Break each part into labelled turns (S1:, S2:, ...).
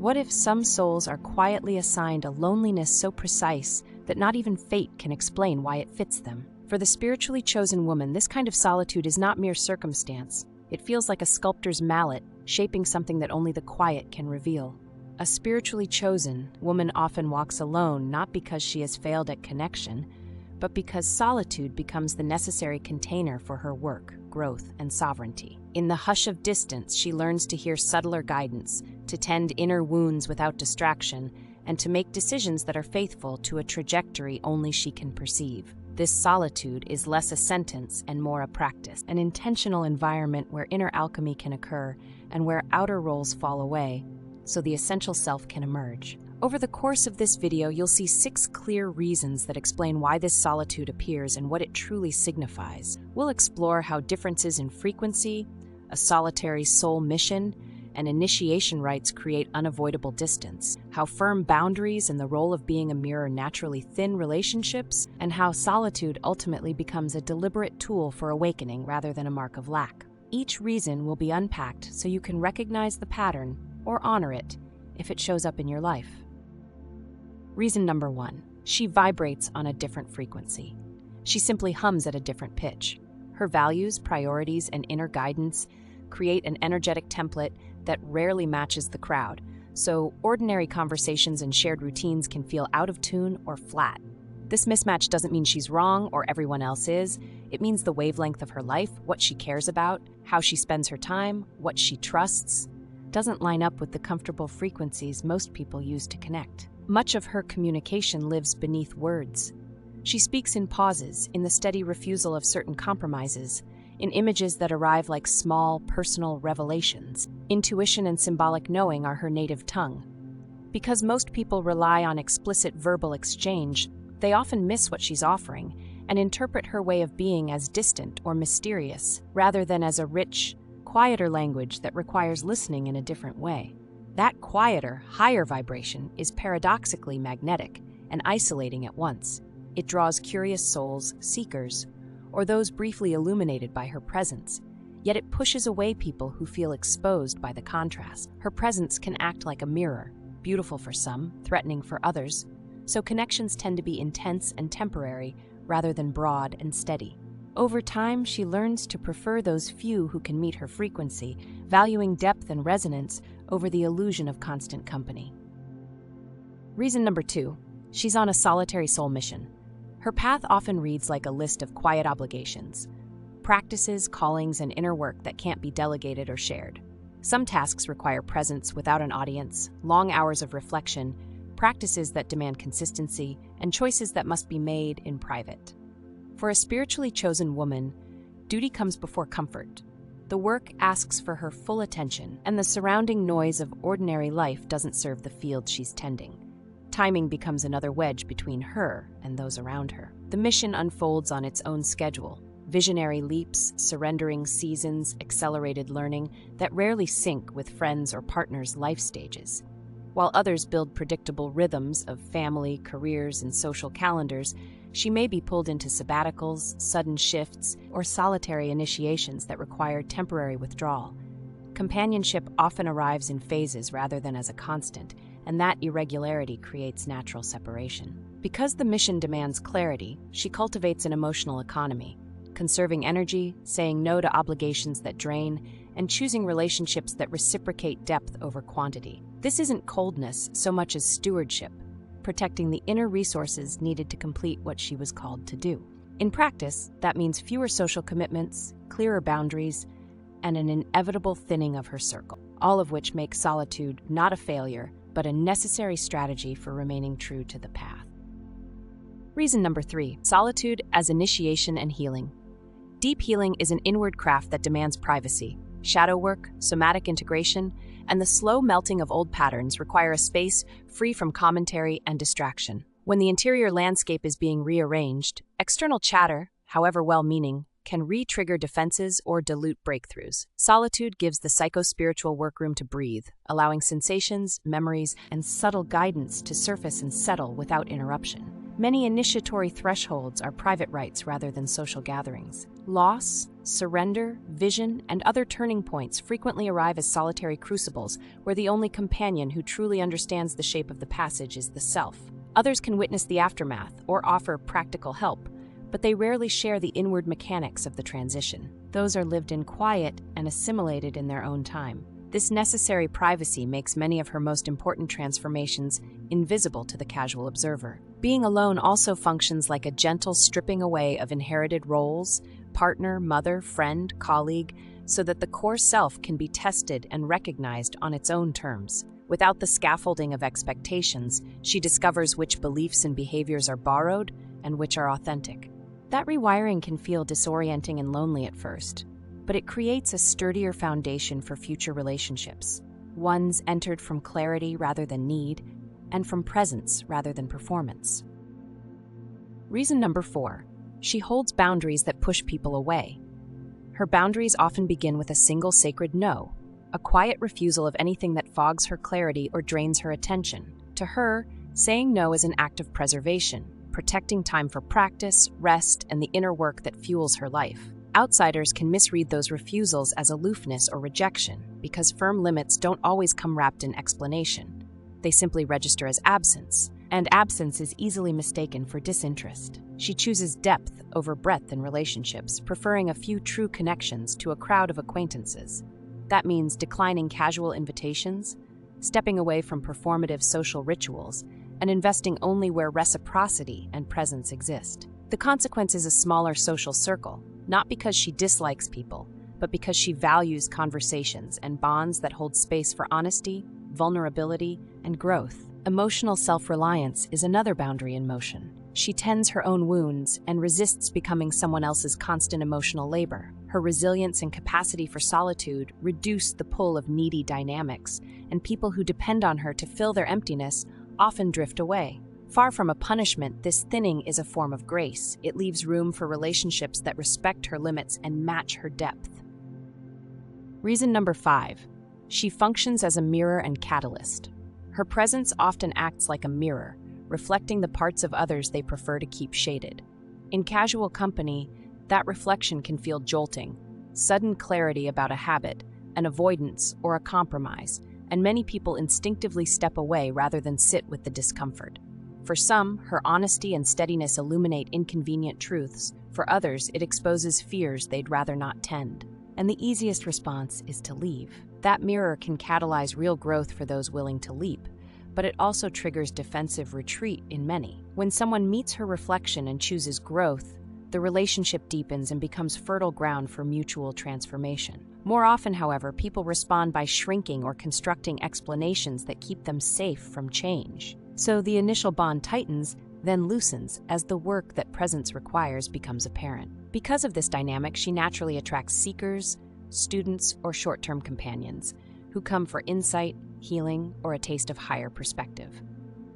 S1: What if some souls are quietly assigned a loneliness so precise that not even fate can explain why it fits them? For the spiritually chosen woman, this kind of solitude is not mere circumstance. It feels like a sculptor's mallet, shaping something that only the quiet can reveal. A spiritually chosen woman often walks alone, not because she has failed at connection, but because solitude becomes the necessary container for her work, growth, and sovereignty. In the hush of distance, she learns to hear subtler guidance, to tend inner wounds without distraction, and to make decisions that are faithful to a trajectory only she can perceive. This solitude is less a sentence and more a practice, an intentional environment where inner alchemy can occur and where outer roles fall away, so the essential self can emerge. Over the course of this video, you'll see 6 clear reasons that explain why this solitude appears and what it truly signifies. We'll explore how differences in frequency, a solitary soul mission, and initiation rites create unavoidable distance, how firm boundaries and the role of being a mirror naturally thin relationships, and how solitude ultimately becomes a deliberate tool for awakening rather than a mark of lack. Each reason will be unpacked so you can recognize the pattern or honor it if it shows up in your life. Reason number 1. She vibrates on a different frequency. She simply hums at a different pitch. Her values, priorities, and inner guidance create an energetic template that rarely matches the crowd, so ordinary conversations and shared routines can feel out of tune or flat. This mismatch doesn't mean she's wrong or everyone else is. It means the wavelength of her life, what she cares about, how she spends her time, what she trusts, doesn't line up with the comfortable frequencies most people use to connect. Much of her communication lives beneath words. She speaks in pauses, in the steady refusal of certain compromises, in images that arrive like small, personal revelations. Intuition and symbolic knowing are her native tongue. Because most people rely on explicit verbal exchange, they often miss what she's offering and interpret her way of being as distant or mysterious, rather than as a rich, quieter language that requires listening in a different way. That quieter, higher vibration is paradoxically magnetic and isolating at once. It draws curious souls, seekers, or those briefly illuminated by her presence, yet it pushes away people who feel exposed by the contrast. Her presence can act like a mirror, beautiful for some, threatening for others, so connections tend to be intense and temporary rather than broad and steady. Over time, she learns to prefer those few who can meet her frequency, valuing depth and resonance over the illusion of constant company. Reason number 2. She's on a solitary soul mission. Her path often reads like a list of quiet obligations, practices, callings, and inner work that can't be delegated or shared. Some tasks require presence without an audience, long hours of reflection, practices that demand consistency, and choices that must be made in private. For a spiritually chosen woman, duty comes before comfort. The work asks for her full attention, and the surrounding noise of ordinary life doesn't serve the field she's tending. Timing becomes another wedge between her and those around her. The mission unfolds on its own schedule. Visionary leaps, surrendering seasons, accelerated learning that rarely sync with friends' or partners' life stages. While others build predictable rhythms of family, careers, and social calendars, she may be pulled into sabbaticals, sudden shifts, or solitary initiations that require temporary withdrawal. Companionship often arrives in phases rather than as a constant, and that irregularity creates natural separation. Because the mission demands clarity, she cultivates an emotional economy, conserving energy, saying no to obligations that drain, and choosing relationships that reciprocate depth over quantity. This isn't coldness so much as stewardship, protecting the inner resources needed to complete what she was called to do. In practice, that means fewer social commitments, clearer boundaries, and an inevitable thinning of her circle, all of which make solitude not a failure, but a necessary strategy for remaining true to the path. Reason number 3, solitude as initiation and healing. Deep healing is an inward craft that demands privacy. Shadow work, somatic integration, and the slow melting of old patterns require a space free from commentary and distraction. When the interior landscape is being rearranged, external chatter, however well-meaning, can re-trigger defenses or dilute breakthroughs. Solitude gives the psycho-spiritual workroom to breathe, allowing sensations, memories, and subtle guidance to surface and settle without interruption. Many initiatory thresholds are private rites rather than social gatherings. Loss, Surrender, vision, and other turning points frequently arrive as solitary crucibles where the only companion who truly understands the shape of the passage is the self. Others can witness the aftermath or offer practical help, but they rarely share the inward mechanics of the transition. Those are lived in quiet and assimilated in their own time. This necessary privacy makes many of her most important transformations invisible to the casual observer. Being alone also functions like a gentle stripping away of inherited roles, partner, mother, friend, colleague, so that the core self can be tested and recognized on its own terms. Without the scaffolding of expectations, she discovers which beliefs and behaviors are borrowed and which are authentic. That rewiring can feel disorienting and lonely at first, but it creates a sturdier foundation for future relationships, ones entered from clarity rather than need, and from presence rather than performance. Reason number 4. She holds boundaries that push people away. Her boundaries often begin with a single sacred no, a quiet refusal of anything that fogs her clarity or drains her attention. To her, saying no is an act of preservation, protecting time for practice, rest, and the inner work that fuels her life. Outsiders can misread those refusals as aloofness or rejection, because firm limits don't always come wrapped in explanation. They simply register as absence, and absence is easily mistaken for disinterest. She chooses depth over breadth in relationships, preferring a few true connections to a crowd of acquaintances. That means declining casual invitations, stepping away from performative social rituals, and investing only where reciprocity and presence exist. The consequence is a smaller social circle, not because she dislikes people, but because she values conversations and bonds that hold space for honesty, vulnerability, and growth. Emotional self-reliance is another boundary in motion. She tends her own wounds and resists becoming someone else's constant emotional labor. Her resilience and capacity for solitude reduce the pull of needy dynamics, and people who depend on her to fill their emptiness often drift away. Far from a punishment, this thinning is a form of grace. It leaves room for relationships that respect her limits and match her depth. Reason number 5. She functions as a mirror and catalyst. Her presence often acts like a mirror, reflecting the parts of others they prefer to keep shaded. In casual company, that reflection can feel jolting, sudden clarity about a habit, an avoidance, or a compromise, and many people instinctively step away rather than sit with the discomfort. For some, her honesty and steadiness illuminate inconvenient truths. For others, it exposes fears they'd rather not tend. And the easiest response is to leave. That mirror can catalyze real growth for those willing to leap, but it also triggers defensive retreat in many. When someone meets her reflection and chooses growth, the relationship deepens and becomes fertile ground for mutual transformation. More often, however, people respond by shrinking or constructing explanations that keep them safe from change. So the initial bond tightens, then loosens as the work that presence requires becomes apparent. Because of this dynamic, she naturally attracts seekers, students, or short-term companions who come for insight, healing, or a taste of higher perspective.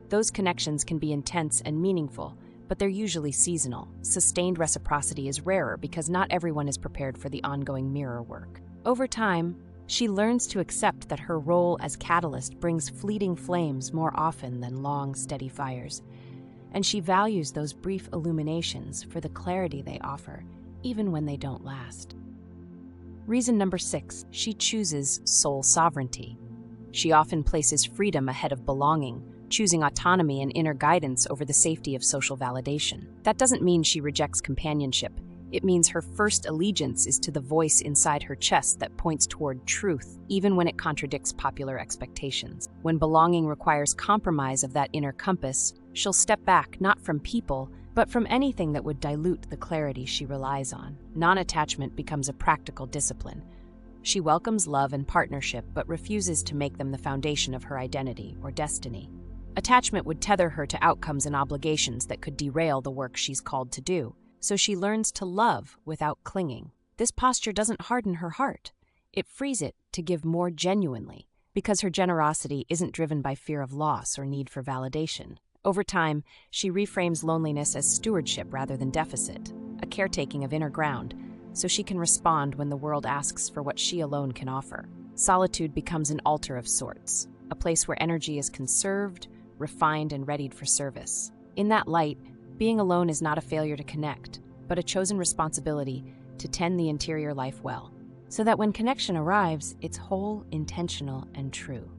S1: Those connections can be intense and meaningful, but they're usually seasonal. Sustained reciprocity is rarer because not everyone is prepared for the ongoing mirror work. Over time, she learns to accept that her role as catalyst brings fleeting flames more often than long, steady fires, and she values those brief illuminations for the clarity they offer, even when they don't last. Reason number 6, she chooses soul sovereignty. She often places freedom ahead of belonging, choosing autonomy and inner guidance over the safety of social validation. That doesn't mean she rejects companionship. It means her first allegiance is to the voice inside her chest that points toward truth, even when it contradicts popular expectations. When belonging requires compromise of that inner compass, she'll step back not from people, but from anything that would dilute the clarity she relies on. Non-attachment becomes a practical discipline. She welcomes love and partnership, but refuses to make them the foundation of her identity or destiny. Attachment would tether her to outcomes and obligations that could derail the work she's called to do. So she learns to love without clinging. This posture doesn't harden her heart. It frees it to give more genuinely, because her generosity isn't driven by fear of loss or need for validation. Over time, she reframes loneliness as stewardship rather than deficit, a caretaking of inner ground, so she can respond when the world asks for what she alone can offer. Solitude becomes an altar of sorts, a place where energy is conserved, refined, and readied for service. In that light, being alone is not a failure to connect, but a chosen responsibility to tend the interior life well, so that when connection arrives, it's whole, intentional, and true.